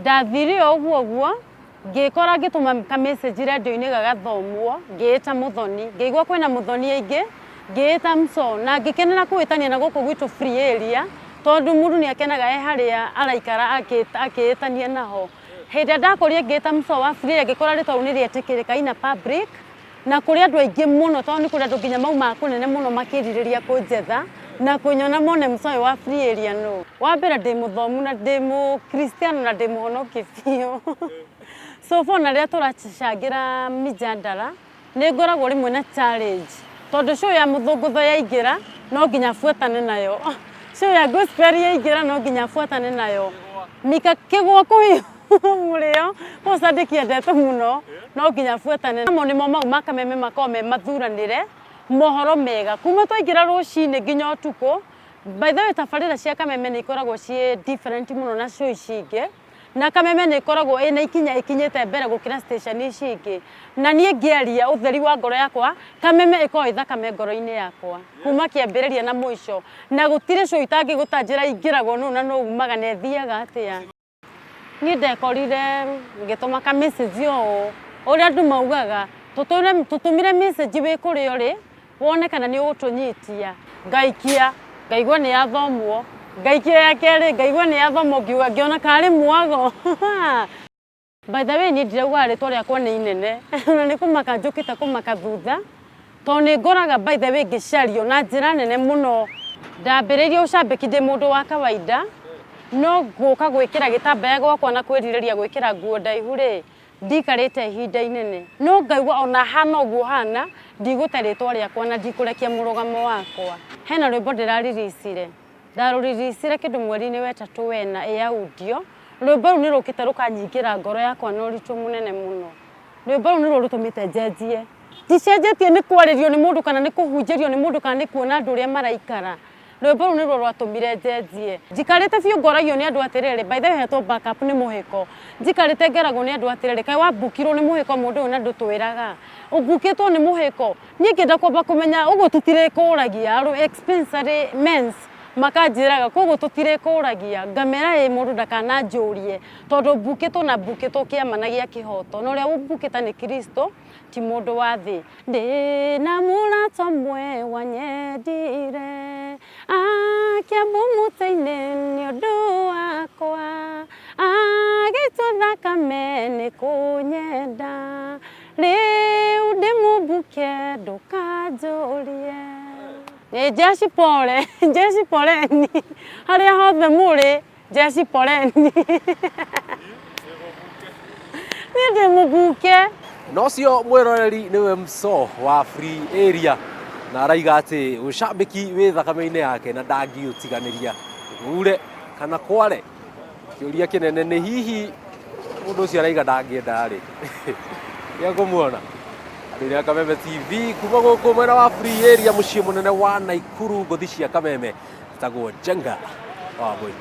ndathire oguo ngikora ngituma ka message radio-ini gagathomwo ngiita muthoni ngigwa kwina muthoni aingi ngiita Msoo na ngikenera kuitania na guku gwitu free area tondu mundu ni akenaga haria araikara akiitania naho hindi ndakorie ngiita Msoo wa free area ngikora ritwa ni rietikirika ina public na kuri andu aingi muno tondu ni kuri andu nginya mau makunene muno makiririria kunjetha na kunyona mone Msoo wa free area no wambere ndi muthomu na ndi mu Christian na ndi muhonoki biu so for na ria turacangira mijandala ni ngoragwo rimwe na challenge tondu show ya muthungutho yaingira no nginya fuatane nayo show ya gospel yaingira no nginya fuatane nayo mika kigwo kuhiu murio ko sadiki ndete muno no nginya fuatane namo ni mo mau makameme makome mathuranire mohoro mega kuma twaingira rucini nginya utuko by the way tabarira cia Kameme ni ikoragwo cie different muno na show icingi na Kameme ni ikoragwo ina ikinyite mbere gukira station icingi na nie ngiaria utheri wa ngoro yakwa Kameme iko ithakame ngoro-ini yakwa kuma kiambiriria na mwisho na gutire show itangi gutanjira ingiragwo no na no umaga na thiaga atia ni ndekorire ngituma ka message o uria andu maugaga tutumire message wi kuri uri wone kana ni utunyitia ngaikia ngaigwa ni yathomwo ngaikia ya keri ngaigwa ni yathomwo ngiuga ngiona kari mwago by the way ni ndirauga ritwa riakwa ni inene na ni kumaka njukite kumaka thutha to ni ngoraga by the way ngicario na njira nene muno ndambiririe ucambiki ndi mundu wa kawaida no guka gwikira gitambaya gwakwa na kwiririria gwikira nguo ndaihu ri ndikarite ihinda inene no ngaigwa ona hana uguo hana ndigutarĩtwa riakwa na ndikurekia murugamo wakwa hena rwimbo ndiraririsire ndaruririsire kindu mweri-ini wetatu wena e audio rwimbo ru ni rukite rukanyingira ngoro yakwa no ritu munene muno rwimbo ru ni rutumite njenjie ndicenjetie ni kwaririo ni mundu kana ni kuhunjirio ni mundu kana ni kuona andu ria maraikara rwimbo ru ni rwatumire njenjie njikarite biu ngoragio ni andu atiriri by the way hetwo backup ni muhiko njikarite ngeragwo ni andu atiriri kai wambukirwo ni muhiko mundu uyu na ndutwiraga ubukitwo ni muhiko ni ngenda kwamba kumenya uguo tutire kuragia ru expensary mens makanjiraga koguo tutire kuragia ngamera e mundu ndakana njurie tondu bukitwo na bukitwo kiamanagia kihoto no ria ubukita ni Kristo ti mundu wa thi ndina murato mwe wanyendire akia mumute-ini ni undu wakwa agituthakame ni kunyenda riu ndimubuke ndukanjurie Jeshi poleni haria hothe muri jeshi poleni ni ndimubuke no cio mwiroreri niwe Msoo wa free area na araiga ati ucambiki wi thakame-ini yake na ndangiutiganiria ure kana kware kiuria kinene ni hihi mundu ucio araiga ndangienda ri ya kumuona Turaraniria Kameme TV kuma guku mwena wa free area mucii munene wa Naikuru ngothi cia Kameme tagwo Njenga Wambui.